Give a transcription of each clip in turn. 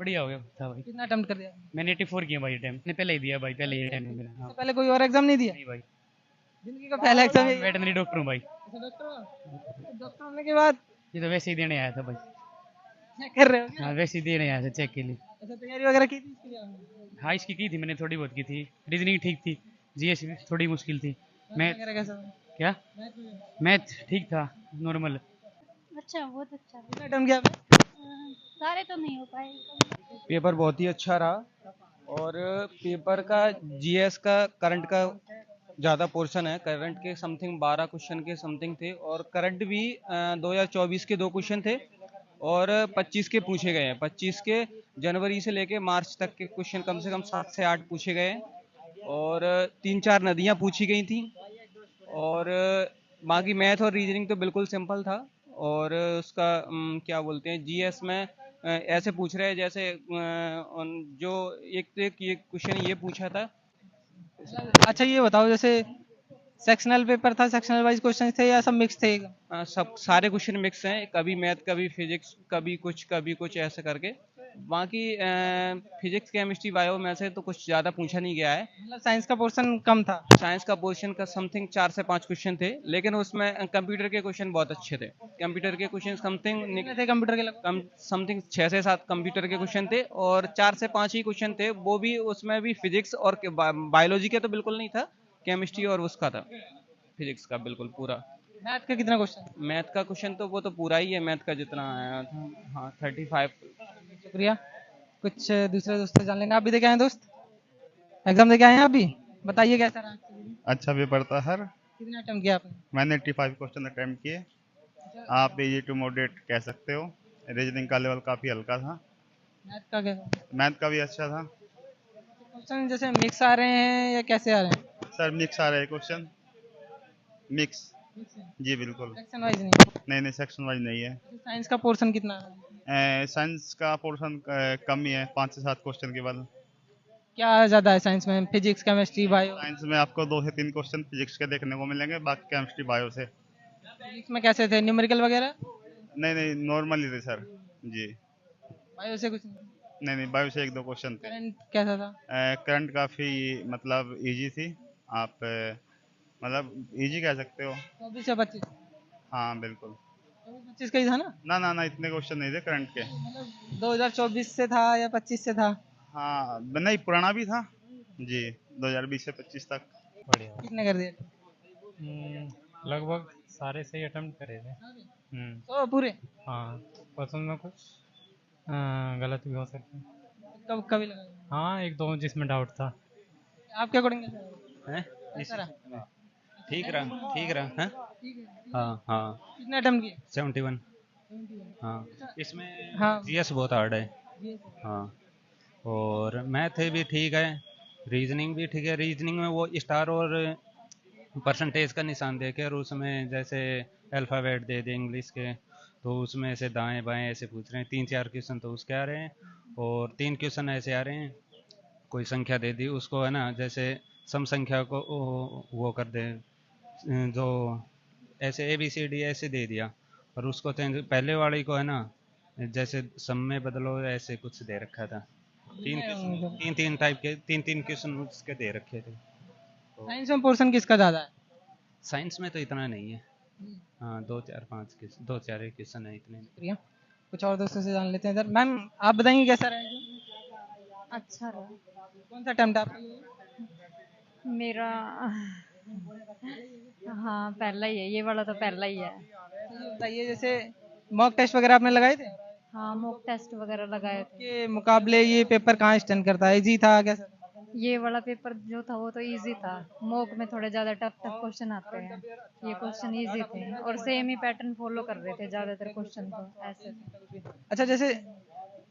बढ़िया हो गया था भाई। कितना अटेम्प्ट कर दिया? मैंने 84 किया भाई अटेम्प्ट, मैंने पहले ही दिया भाई, पहले ही अटेम्प्ट मेरा। हाँ इससे पहले कोई और एग्जाम नहीं दिया? नहीं भाई, जिंदगी का पहला एग्जाम मैं यही है? वेटनरी डॉक्टर हूँ भाई। अच्छा, डॉक्टर होने के बाद ये तो वैसे ही देने आया था भाई। चेक कर रहे हो क्या? हाँ वैसे ही देने आया था चेक के लिए। अच्छा, तैयारी वगैरह की थी इसके लिए आपने? हाँ इसकी की थी मैंने, थोड़ी बहुत की थी। रीजनिंग ठीक थी, जीएस भी थोड़ी मुश्किल थी। मैथ मैथ वगैरह कैसा था? क्या, मैथ वगैरह मैथ ठीक था, नॉर्मल। अच्छा, बहुत अच्छा। कितना अटेम्प्ट किया आपने? सारे तो नहीं हो पाए। पेपर बहुत ही अच्छा रहा और पेपर का जीएस का करंट का ज़्यादा पोर्शन है। करंट के समथिंग 12 क्वेश्चन के समथिंग थे और करंट भी 2024 के 2 क्वेश्चन थे और 25 के पूछे गए हैं। 25 के जनवरी से लेके मार्च तक के क्वेश्चन कम से कम 7 से 8 पूछे गए हैं और 3-4 नदियाँ पूछी गई थी और बाकी मैथ और रीजनिंग तो बिल्कुल सिंपल था। और उसका क्या बोलते हैं, जीएस में ऐसे पूछ रहे हैं जैसे जो एक तो एक ये क्वेश्चन ये पूछा था। अच्छा, ये बताओ, जैसे सेक्शनल पेपर था, सेक्शनल वाइज क्वेश्चन थे या सब मिक्स थे? सब सारे क्वेश्चन मिक्स हैं, कभी मैथ कभी फिजिक्स कभी कुछ ऐसे करके। बाकी फिजिक्स केमिस्ट्री बायो में से तो कुछ ज़्यादा पूछा नहीं गया है। मतलब साइंस का पोर्शन कम था? साइंस का पोर्शन का समथिंग 4 से 5 क्वेश्चन थे, लेकिन उसमें कंप्यूटर के क्वेश्चन बहुत अच्छे थे। कंप्यूटर के क्वेश्चन समथिंग कितने थे कंप्यूटर के लगभग? कम समथिंग 6 से 7 कंप्यूटर के क्वेश्चन थे और 4 से 5 ही क्वेश्चन थे, वो भी उसमें भी फिजिक्स और बायोलॉजी के तो बिल्कुल नहीं था, केमिस्ट्री और उसका था, फिजिक्स का बिल्कुल पूरा। मैथ का कितना क्वेश्चन? मैथ का क्वेश्चन तो वो तो पूरा ही है, मैथ का जितना आया था। हाँ 35। शुक्रिया। कुछ दूसरे दोस्त से जान लेना। आप भी देखे आए हैं दोस्त? एग्जाम देके आए हैं आप भी? बताइए कैसा रहा आपका दिन? अच्छा पेपर था सर। कितना अटेम्प्ट किया आपने? मैंने 85 क्वेश्चन अटेम्प्ट किए। आप इजी टू मॉडरेट कह सकते हो। रीजनिंग का लेवल काफ़ी हल्का था। मैथ का कैसा? मैथ का भी अच्छा था। क्वेश्चन जैसे मिक्स आ रहे हैं या कैसे आ रहे हैं? सर मिक्स आ रहे हैं क्वेश्चन, मिक्स। मिक्स है, जी बिल्कुल। सेक्शन वाइज नहीं? नहीं नहीं सेक्शन वाइज नहीं है। साइंस का पोर्शन कितना है? साइंस का पोर्शन कम ही है, 5 से 7 क्वेश्चन के बाद। क्या ज्यादा है साइंस में? Physics, chemistry, bio? साइंस में आपको 2 से 3 क्वेश्चन फिजिक्स के देखने को मिलेंगे, बाकी केमिस्ट्री बायो से। फिजिक्स में कैसे थे, न्यूमेरिकल वगैरह? नहीं नहीं नॉर्मल ही थे सर। जी। बायो से कुछ नहीं? नहीं नहीं बायो से 1-2 क्वेश्चन थे। करंट कैसा था? करंट काफ़ी मतलब इजी थी। आप मतलब इजी कह सकते हो। 24 या 25? हाँ बिल्कुल। 25 का ही था ना? ना इतने क्वेश्चन नहीं थे करंट के। मतलब 2024 से था या 25 से था? हाँ नहीं पुराना भी था जी, 2020 से 25 तक। बढ़िया। कितने कर दिए? लगभग सारे सही अटेम्प्ट करे थे। तो पूरे? हाँ क्वेश्चन में कुछ गलत भी हो सकते हैं। कब कभी लगा? हाँ एक दो जिसमें डाउट था। आपके अकॉर्डिंग हैं कैसा रहा? ठीक रहा, ठीक रहा। हैं ठीक है। हाँ हाँ कितने अटेम्प्ट किए? 71। हाँ इसमें हाँ। जीएस बहुत हार्ड है। जी। हाँ और मैथ भी ठीक है, रीजनिंग भी ठीक है। रीजनिंग में वो स्टार और परसेंटेज का निशान दे के और उसमें जैसे अल्फ़ाबेट दे दे इंग्लिश के, तो उसमें से दाएं बाएं ऐसे पूछ रहे हैं। 3-4 क्वेश्चन तो उसके आ रहे हैं और 3 क्वेश्चन ऐसे आ रहे हैं, कोई संख्या दे दी उसको है ना, जैसे सम संख्या को वो कर दे, जो ऐसे ए बी सी डी ऐसे दे दिया और उसको पहले वाली को है ना जैसे सम में बदलो ऐसे कुछ दे रखा था। तीन टाइप के 3-3 क्वेश्चन उसके दे रखे थे। साइंस में पोर्शन किसका ज्यादा है? साइंस में तो इतना नहीं है। हाँ 2-4-5 क्वेश्चन, 2-4 क्वेश्चन है इतने। शुक्रिया। कुछ और दोस्तों से जान लेते हैं इधर। मैम आप बताएंगे कैसा रहेगा? अच्छा रहा। कौन सा अटेम्प्ट आपका? मेरा हाँ पहला ही है, ये वाला तो पहला ही है। ये बताइए, जैसे मॉक टेस्ट वगैरह आपने लगाए थे? हाँ मॉक टेस्ट वगैरह लगाए थे। के मुकाबले ये पेपर कहाँ स्टैंड करता है? इजी था कैसा? ये वाला पेपर जो था वो तो इजी था। मॉक में थोड़े ज़्यादा टफ टफ क्वेश्चन आते हैं, ये क्वेश्चन इजी थे और सेम ही पैटर्न फॉलो कर रहे थे ज़्यादातर क्वेश्चन, तो ऐसे थे। अच्छा, जैसे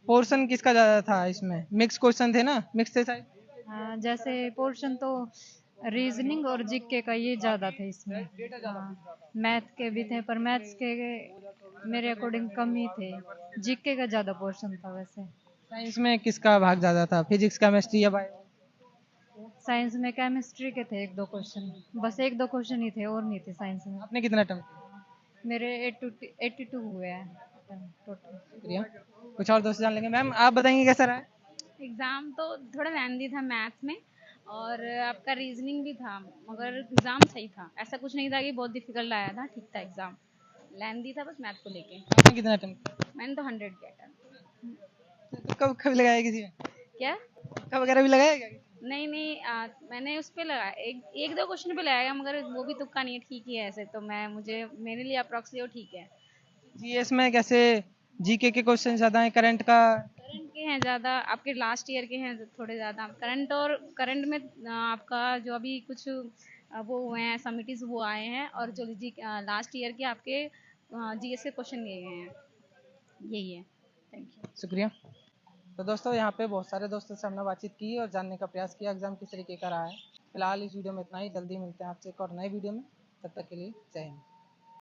पोर्शन किसका ज्यादा था इसमें? मिक्स क्वेश्चन थे ना? मिक्स थे शायद? हाँ जैसे पोर्शन तो रीजनिंग और जीके का ये ज़्यादा थे इसमें। हाँ मैथ के भी थे पर मैथ्स के मेरे अकॉर्डिंग कम ही थे, जीके का ज़्यादा पोर्शन था वैसे। साइंस में किसका भाग ज्यादा था? फिजिक्स, केमिस्ट्री या बायो? साइंस में केमिस्ट्री के थे 1-2 क्वेश्चन, बस 1-2 क्वेश्चन ही थे और नहीं थे साइंस में। आपने कितना अटेम्प्ट? मेरे 82 हुए हैं। टोटल। शुक्रिया। कुछ और दोस्त जान लेंगे। मैम आप बताएंगे कैसा रहा है? एग्ज़ाम तो थोड़ा लेंदी था मैथ में, और आपका रीजनिंग भी था, मगर एग्ज़ाम सही था। ऐसा कुछ नहीं था कि बहुत डिफिकल्ट आया था, ठीक था एग्ज़ाम। लेंदी था बस मैथ को लेके। आपने कितना अटेम्प्ट किया? मैंने तो 100 किया था। तुक्का वुक्का भी लगाया किसी में? क्या? तुक्का वगैरह भी लगाया क्या? नहीं नहीं, मैंने उस पे लगाया, एक दो क्वेश्चन पे लगाया, मगर वो भी तुक्का नहीं है, ठीक ही है ऐसे तो। मेरे लिए अप्रॉक्स वो ठीक है। जीएस में कैसे जीके के क्वेश्चन ज्यादा हैं, करंट का? करंट के हैं ज़्यादा, आपके लास्ट ईयर के हैं थोड़े ज़्यादा। करंट में आपका जो अभी कुछ वो हुए हैं समिटीज, वो आए हैं, और जो जी लास्ट ईयर के आपके जीएस के क्वेश्चन लिए गए हैं। यही है। Thank you. शुक्रिया। तो दोस्तों यहाँ पे बहुत सारे दोस्तों से हमने बातचीत की और जानने का प्रयास किया एग्जाम किस तरीके का रहा है। फिलहाल इस वीडियो में इतना ही। जल्दी मिलते हैं आपसे एक और नए वीडियो में। तब तक के लिए जय हिंद।